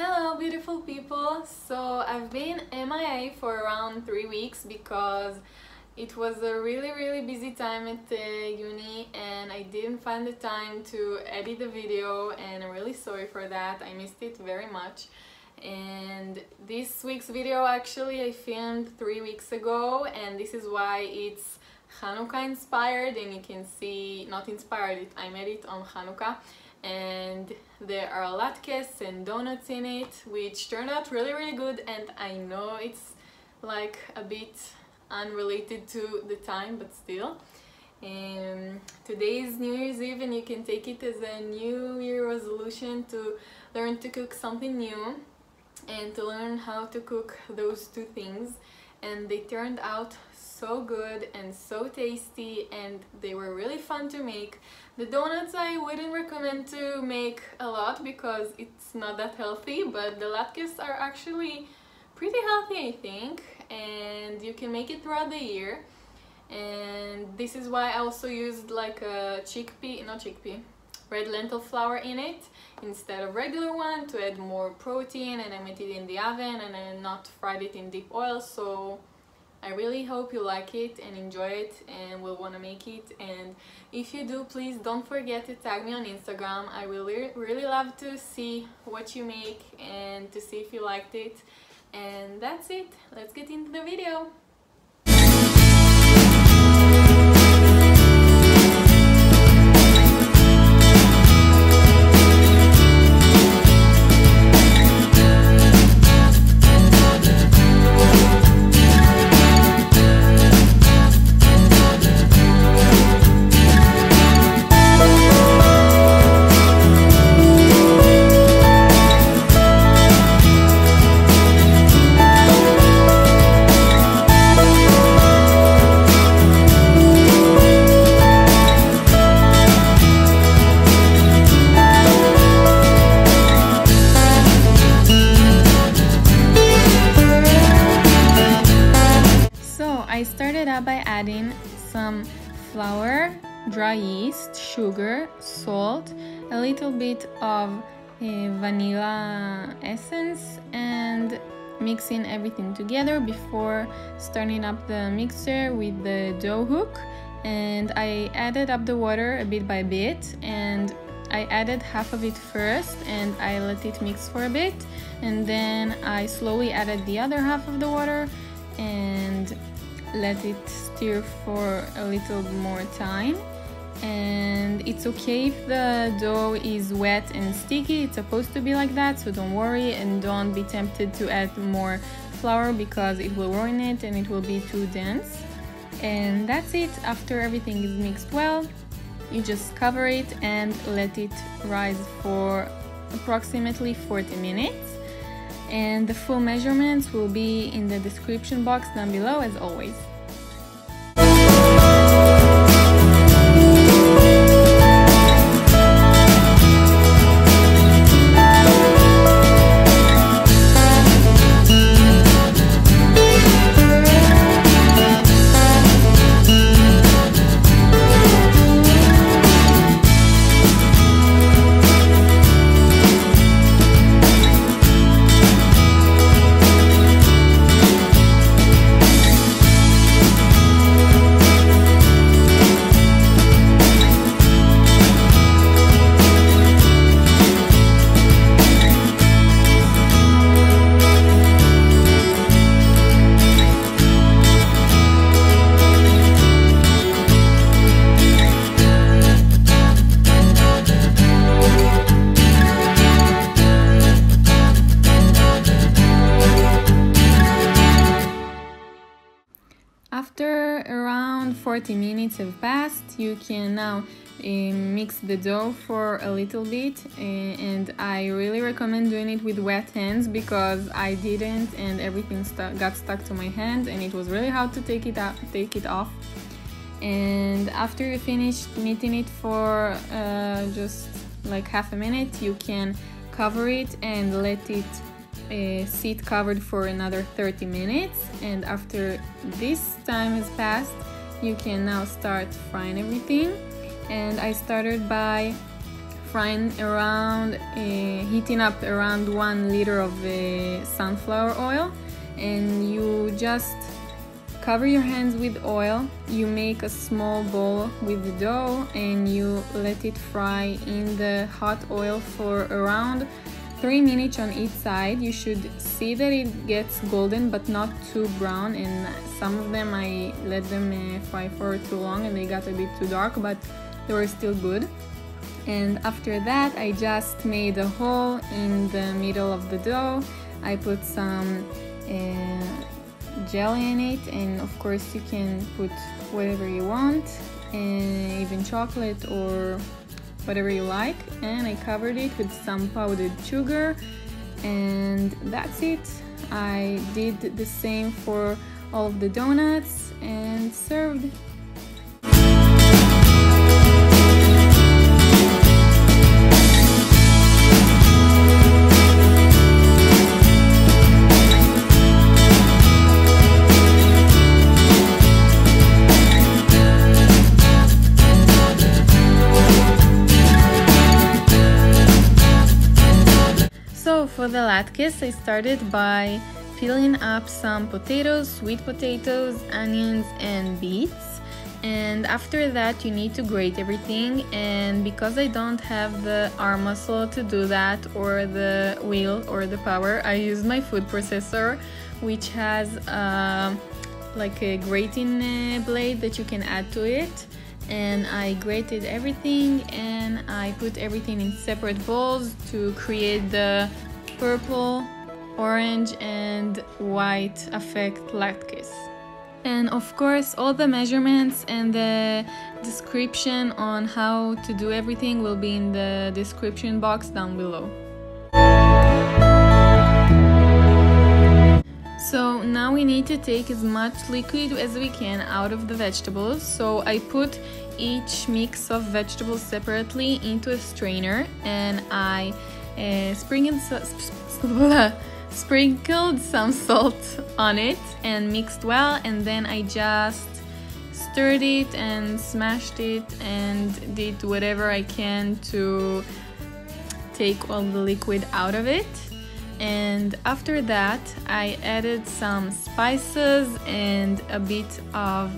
Hello beautiful people! So I've been MIA for around 3 weeks because it was a really busy time at uni and I didn't find the time to edit the video, and I'm really sorry for that. I missed it very much. And this week's video actually I filmed 3 weeks ago, and this is why it's Hanukkah inspired, and you can see, not inspired, I made it on Hanukkah. And there are latkes and donuts in it, which turned out really good, and I know it's like a bit unrelated to the time, but still. Today is New Year's Eve, and you can take it as a New Year resolution to learn to cook something new and to learn how to cook those two things. And they turned out so good and so tasty, and they were really fun to make. The donuts I wouldn't recommend to make a lot because it's not that healthy, but the latkes are actually pretty healthy, I think, and you can make it throughout the year. And this is why I also used like a red lentil flour in it instead of regular one to add more protein, and I made it in the oven and I not fried it in deep oil. So I really hope you like it and enjoy it and will want to make it. And if you do, please don't forget to tag me on Instagram. I will really love to see what you make and to see if you liked it. And that's it. Let's get into the video. I started out by adding some flour, dry yeast, sugar, salt, a little bit of vanilla essence, and mixing everything together before starting up the mixer with the dough hook. And I added up the water a bit by bit, and I added half of it first and I let it mix for a bit, and then I slowly added the other half of the water and let it stir for a little more time. And it's okay if the dough is wet and sticky, it's supposed to be like that, so don't worry and don't be tempted to add more flour because it will ruin it and it will be too dense. And that's it. After everything is mixed well, you just cover it and let it rise for approximately 40 minutes. And the full measurements will be in the description box down below as always. After around 40 minutes have passed, you can now mix the dough for a little bit, and I really recommend doing it with wet hands because I didn't, and everything got stuck to my hand and it was really hard to take it off. And after you finish kneading it for just like half a minute, you can cover it and let it sit covered for another 30 minutes. And after this time has passed, you can now start frying everything. And I started by heating up around 1 liter of sunflower oil, and you just cover your hands with oil. You make a small ball with the dough and you let it fry in the hot oil for around 3 minutes on each side. You should see that it gets golden but not too brown, and some of them I let them fry for too long and they got a bit too dark, but they were still good. And after that I just made a hole in the middle of the dough. I put some jelly in it, and of course you can put whatever you want, even chocolate or whatever you like, and I covered it with some powdered sugar, and that's it. I did the same for all of the donuts and served. For the latkes, I started by peeling up some potatoes, sweet potatoes, onions and beets, and after that you need to grate everything. And because I don't have the arm muscle to do that, or the will or the power, I used my food processor, which has like a grating blade that you can add to it, and I grated everything and I put everything in separate bowls to create the purple, orange and white effect latkes. And of course all the measurements and the description on how to do everything will be in the description box down below. So now we need to take as much liquid as we can out of the vegetables. So I put each mix of vegetables separately into a strainer, and I sprinkled some salt on it and mixed well, and then I just stirred it and smashed it and did whatever I can to take all the liquid out of it. And after that I added some spices and a bit of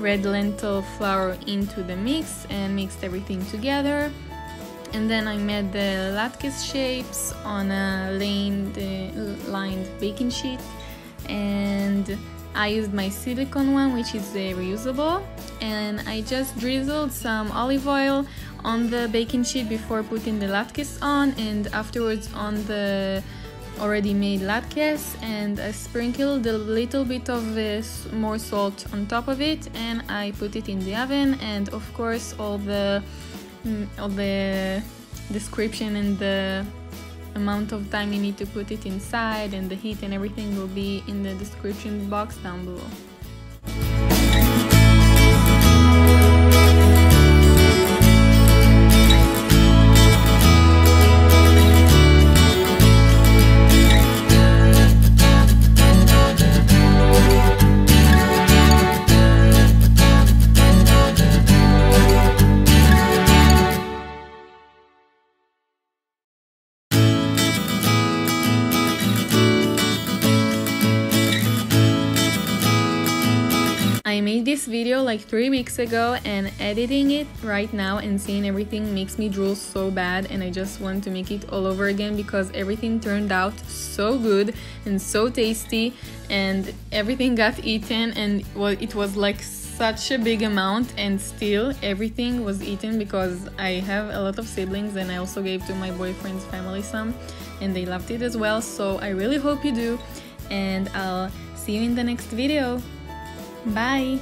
red lentil flour into the mix and mixed everything together. And then I made the latkes shapes on a lined baking sheet, and I used my silicone one, which is reusable, and I just drizzled some olive oil on the baking sheet before putting the latkes on, and afterwards on the already made latkes, and I sprinkled a little bit of more salt on top of it, and I put it in the oven. And of course all the description and the amount of time you need to put it inside and the heat and everything will be in the description box down below. I made this video like 3 weeks ago, and editing it right now and seeing everything makes me drool so bad, and I just want to make it all over again because everything turned out so good and so tasty, and everything got eaten, and it was like such a big amount, and still everything was eaten because I have a lot of siblings and I also gave to my boyfriend's family some, and they loved it as well. So I really hope you do, and I'll see you in the next video. Bye!